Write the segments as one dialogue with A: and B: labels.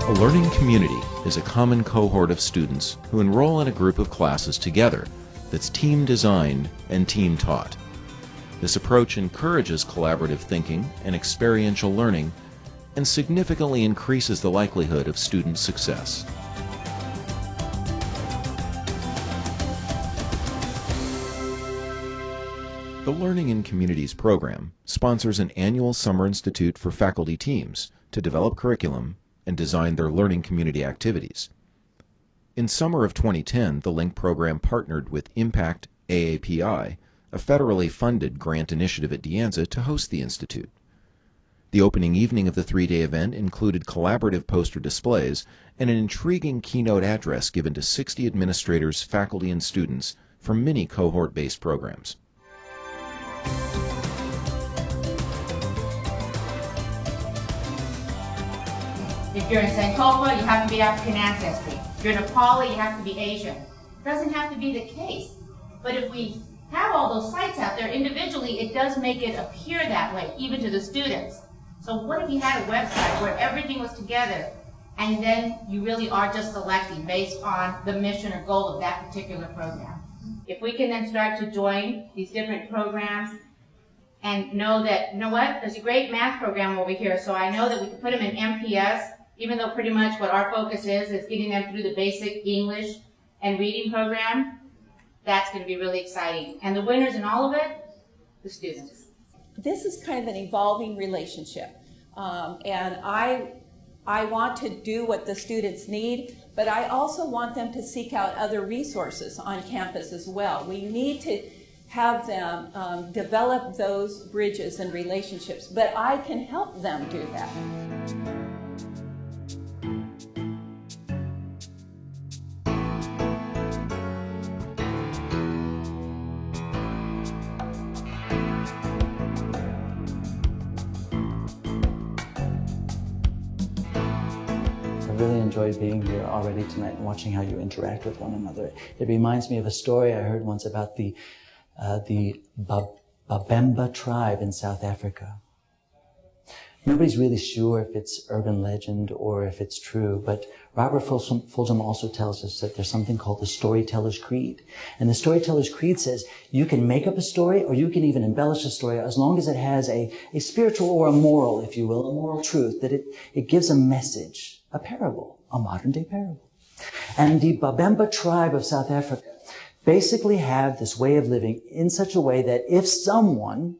A: A learning community is a common cohort of students who enroll in a group of classes together that's team designed and team taught. This approach encourages collaborative thinking and experiential learning and significantly increases the likelihood of student success. The Learning in Communities program sponsors an annual Summer Institute for faculty teams to develop curriculum and design their learning community activities. In summer of 2010, the LinC program partnered with Impact AAPI, a federally funded grant initiative at De Anza, to host the Institute. The opening evening of the three-day event included collaborative poster displays and an intriguing keynote address given to 60 administrators, faculty, and students from many cohort-based programs.
B: If you're in Sankofa, you have to be African ancestry. If you're Nepali, you have to be Asian. It doesn't have to be the case. But if we have all those sites out there individually, it does make it appear that way, even to the students. So what if you had a website where everything was together, and then you really are just selecting based on the mission or goal of that particular program? If we can then start to join these different programs and know that, you know what, there's a great math program over here, so I know that we can put them in MPS, even though pretty much what our focus is getting them through the basic English and reading program. That's going to be really exciting. And the winners in all of it, the students.
C: This is kind of an evolving relationship. And I want to do what the students need, but I also want them to seek out other resources on campus as well. We need to have them develop those bridges and relationships, but I can help them do that.
D: I really enjoyed being here already tonight and watching how you interact with one another. It reminds me of a story I heard once about the Babemba tribe in South Africa. Nobody's really sure if it's urban legend or if it's true, but Robert Fulghum also tells us that there's something called the Storyteller's Creed. And the Storyteller's Creed says you can make up a story or you can even embellish a story as long as it has a spiritual or a moral, if you will, a moral truth, that it gives a message, a parable, a modern-day parable. And the Babemba tribe of South Africa basically have this way of living in such a way that if someone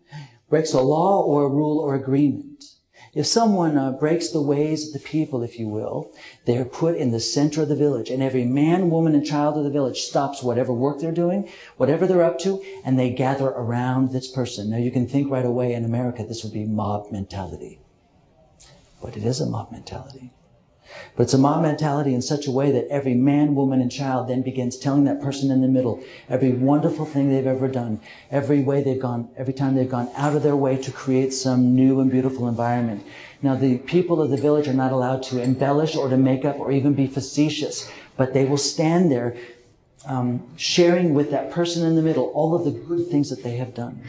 D: breaks a law or a rule or agreement, if someone breaks the ways of the people, if you will, they're put in the center of the village, and every man, woman, and child of the village stops whatever work they're doing, whatever they're up to, and they gather around this person. Now you can think right away in America this would be mob mentality. But it is a mob mentality. But it's a mob mentality in such a way that every man, woman, and child then begins telling that person in the middle every wonderful thing they've ever done, every time they've gone out of their way to create some new and beautiful environment. Now, the people of the village are not allowed to embellish or to make up or even be facetious, but they will stand there sharing with that person in the middle all of the good things that they have done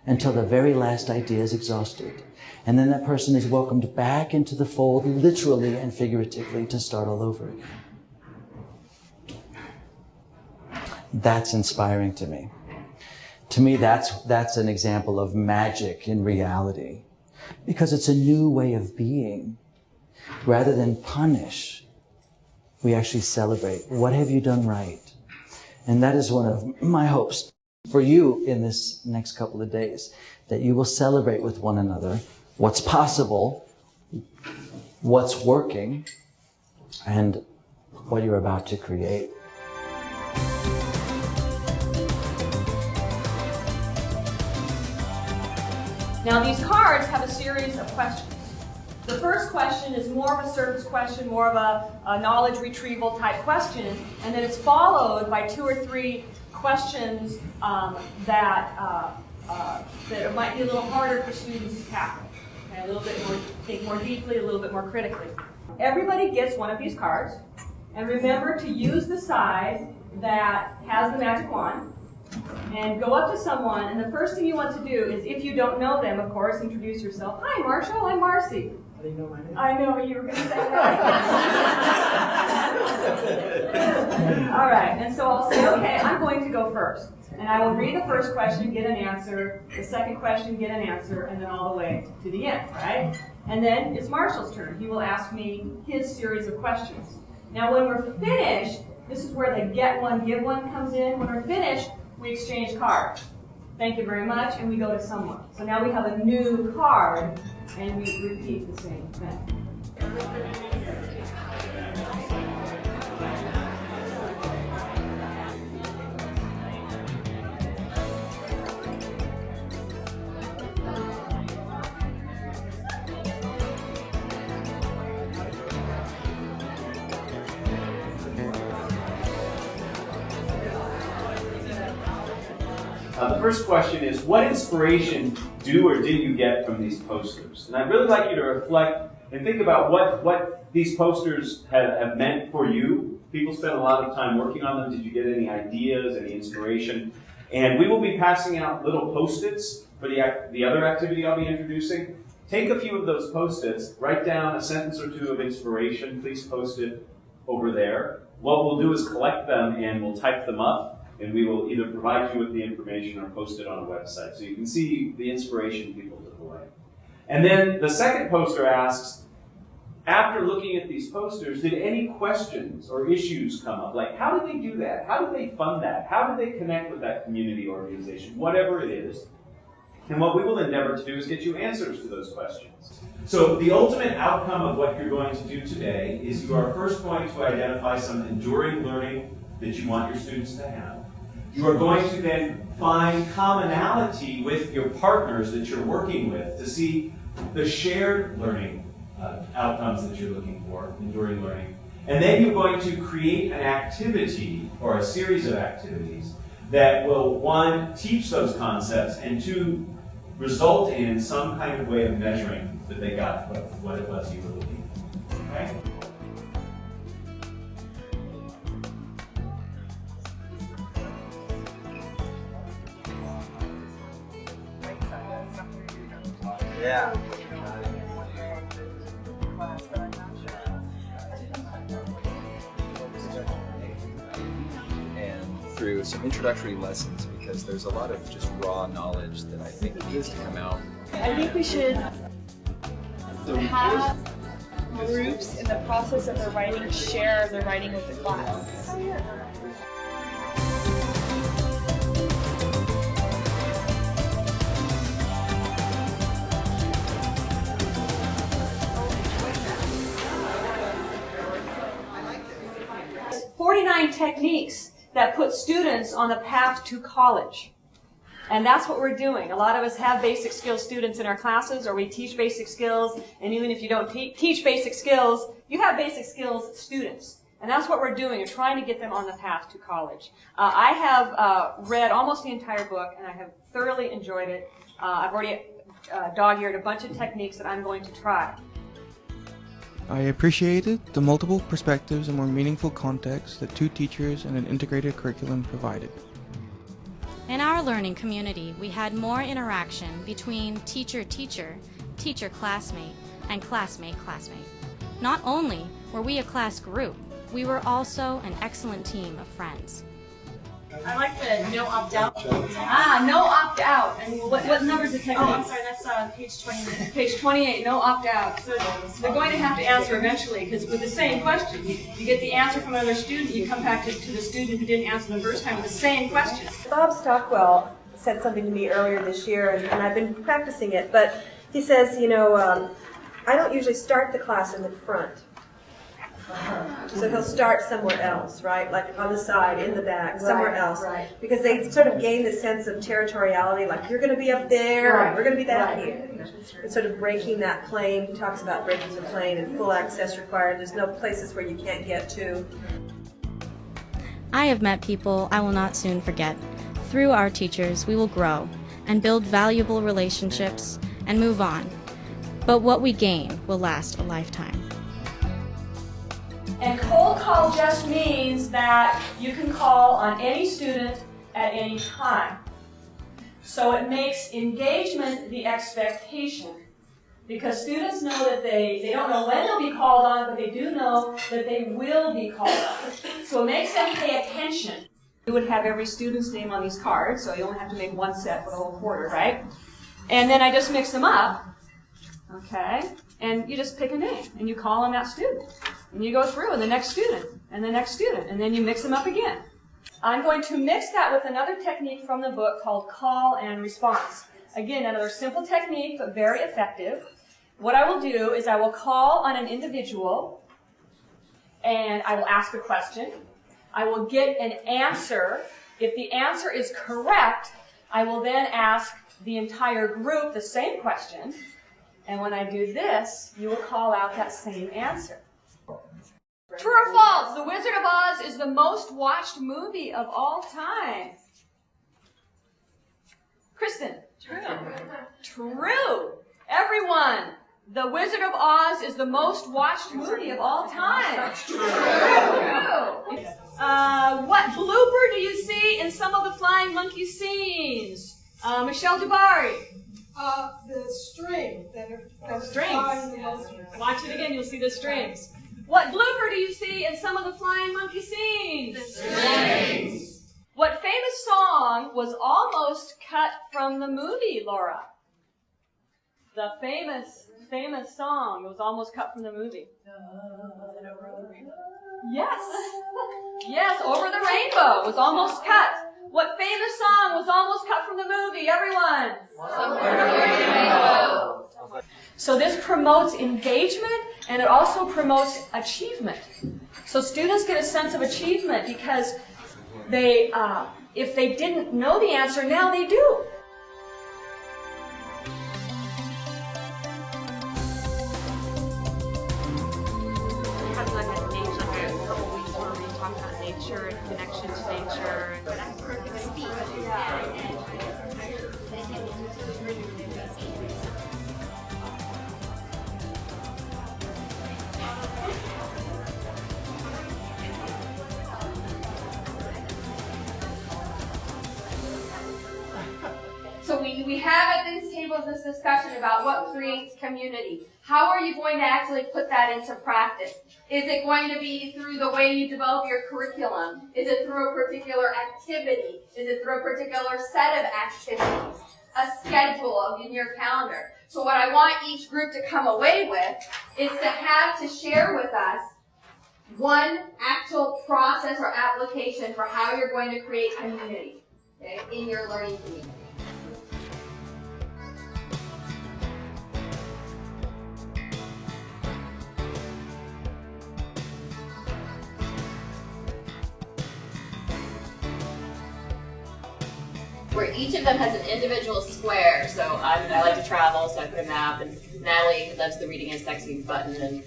D: until the very last idea is exhausted. And then that person is welcomed back into the fold, literally and figuratively, to start all over again. That's inspiring to me. To me, that's an example of magic in reality, because it's a new way of being. Rather than punish, we actually celebrate. What have you done right? And that is one of my hopes for you in this next couple of days, that you will celebrate with one another what's possible, what's working, and what you're about to create.
E: Now these cards have a series of questions. The first question is more of a service question, more of a knowledge retrieval type question, and then it's followed by 2 or 3 questions that might be a little harder for students to tackle. Okay, a little bit more, think more deeply, a little bit more critically. Everybody gets one of these cards, and remember to use the side that has the magic wand, and go up to someone, and the first thing you want to do is, if you don't know them, of course, introduce yourself. Hi, Marshall, I'm Marcy.
F: They know my name.
E: I know you were going to say that. All right, and so I'll say, okay, I'm going to go first. And I will read the first question, get an answer, the second question, get an answer, and then all the way to the end, right? And then it's Marshall's turn. He will ask me his series of questions. Now when we're finished, this is where the get one, give one comes in. When we're finished, we exchange cards. Thank you very much, and we go to someone. So now we have a new card, and we repeat the same thing.
G: The first question is, what inspiration do or did you get from these posters? And I'd really like you to reflect and think about what these posters have meant for you. People spend a lot of time working on them. Did you get any ideas, any inspiration? And we will be passing out little Post-its for the other activity I'll be introducing. Take a few of those Post-its, write down a sentence or two of inspiration. Please post it over there. What we'll do is collect them and we'll type them up. And we will either provide you with the information or post it on a website. So you can see the inspiration people took away. And then the second poster asks, after looking at these posters, did any questions or issues come up? Like, how did they do that? How did they fund that? How did they connect with that community organization? Whatever it is. And what we will endeavor to do is get you answers to those questions. So the ultimate outcome of what you're going to do today is you are first going to identify some enduring learning that you want your students to have. You are going to then find commonality with your partners that you're working with to see the shared learning outcomes that you're looking for, enduring learning. And then you're going to create an activity or a series of activities that will, one, teach those concepts, and two, result in some kind of way of measuring that they got what it was you were looking for. Okay?
H: Yeah. And through some introductory lessons, because there's a lot of just raw knowledge that I think needs to come out.
I: I think we should have groups in the process of their writing share their writing with the class.
E: There's 49 techniques that put students on the path to college. And that's what we're doing. A lot of us have basic skills students in our classes, or we teach basic skills, and even if you don't teach basic skills, you have basic skills students. And that's what we're doing. We're trying to get them on the path to college. I have read almost the entire book, and I have thoroughly enjoyed it. I've already dog-eared a bunch of techniques that I'm going to try.
J: I appreciated the multiple perspectives and more meaningful context that two teachers and an integrated curriculum provided.
K: In our learning community, we had more interaction between teacher-teacher, teacher-classmate, and classmate-classmate. Not only were we a class group, we were also an excellent team of friends.
B: I like the no opt-out.
E: No opt-out. And what number's the technique?
B: Oh, I'm sorry, that's page 28.
E: Page 28, no opt-out. So they're going to have to answer eventually, because with the same question, you get the answer from another student, you come back to the student who didn't answer the first time with the same question.
F: Bob Stockwell said something to me earlier this year, and I've been practicing it, but he says, you know, I don't usually start the class in the front. So he'll start somewhere else, right? Like on the side, in the back, somewhere else.
B: Right.
F: Because they sort of gain this sense of territoriality, like you're going to be up there, and we're going to be down here. And sort of breaking that plane. He talks about breaking the plane and full access required. There's no places where you can't get to.
K: I have met people I will not soon forget. Through our teachers, we will grow and build valuable relationships and move on. But what we gain will last a lifetime.
E: And cold call just means that you can call on any student at any time. So it makes engagement the expectation. Because students know that they don't know when they'll be called on, but they do know that they will be called on. So it makes them pay attention. You would have every student's name on these cards, so you only have to make one set for the whole quarter, right? And then I just mix them up, okay? And you just pick a name, and you call on that student. And you go through, and the next student, and the next student, and then you mix them up again. I'm going to mix that with another technique from the book called call and response. Again, another simple technique, but very effective. What I will do is I will call on an individual, and I will ask a question. I will get an answer. If the answer is correct, I will then ask the entire group the same question. And when I do this, you will call out that same answer. True or false? The Wizard of Oz is the most watched movie of all time. Kristen? True. True. Everyone, The Wizard of Oz is the most watched movie of all time. True. What blooper do you see in some of the Flying Monkey scenes? Michelle Jabari.
L: The string.
E: The strings. Watch it again, you'll see the strings. What blooper do you see in some of the Flying Monkey scenes?
L: The strings.
E: What famous song was almost cut from the movie, Laura? The famous song was almost cut from the movie. Yes. Yes, Over the Rainbow was almost cut. What famous song was almost cut from the movie? Everyone.
L: Over the Rainbow.
E: So this promotes engagement, and it also promotes achievement. So students get a sense of achievement because they, if they didn't know the answer, now they do.
M: We had like a couple weeks where we talked about nature and connection to nature, and that's perfect speech.
B: So we have at these tables this discussion about what creates community. How are you going to actually put that into practice? Is it going to be through the way you develop your curriculum? Is it through a particular activity? Is it through a particular set of activities? A schedule in your calendar? So what I want each group to come away with is to have to share with us one actual process or application for how you're going to create community, okay, in your learning community. Where each of them has an individual square. So I like to travel, so I put a map, and Natalie loves the reading and texting button, and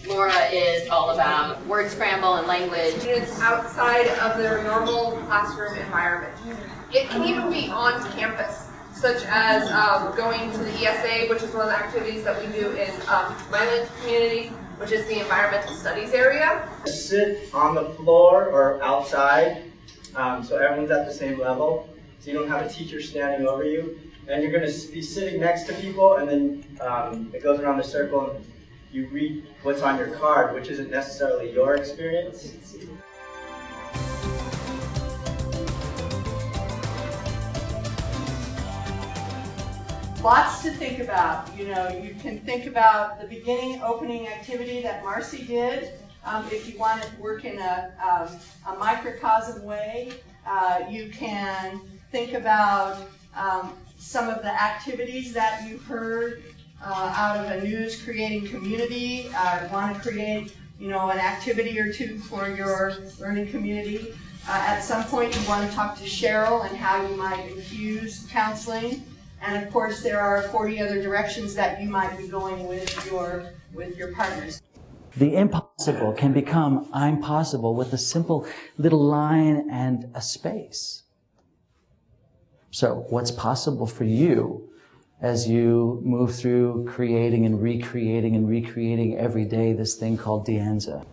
B: Laura is all about word scramble and language.
N: It's outside of their normal classroom environment. It can even be on campus, such as going to the ESA, which is one of the activities that we do in my LinC community, which is the environmental studies area.
O: Sit on the floor or outside, so everyone's at the same level. So you don't have a teacher standing over you, and you're going to be sitting next to people, and then it goes around the circle, and you read what's on your card, which isn't necessarily your experience.
L: Lots to think about. You know, you can think about the beginning opening activity that Marcy did. If you want to work in a microcosm way, you can think about some of the activities that you heard out of a news creating community. Want to create, you know, an activity or two for your learning community. At some point, you want to talk to Cheryl and how you might infuse counseling. And of course, there are 40 other directions that you might be going with your partners.
D: The impossible can become I'm possible with a simple little line and a space. So what's possible for you as you move through creating and recreating every day this thing called De Anza?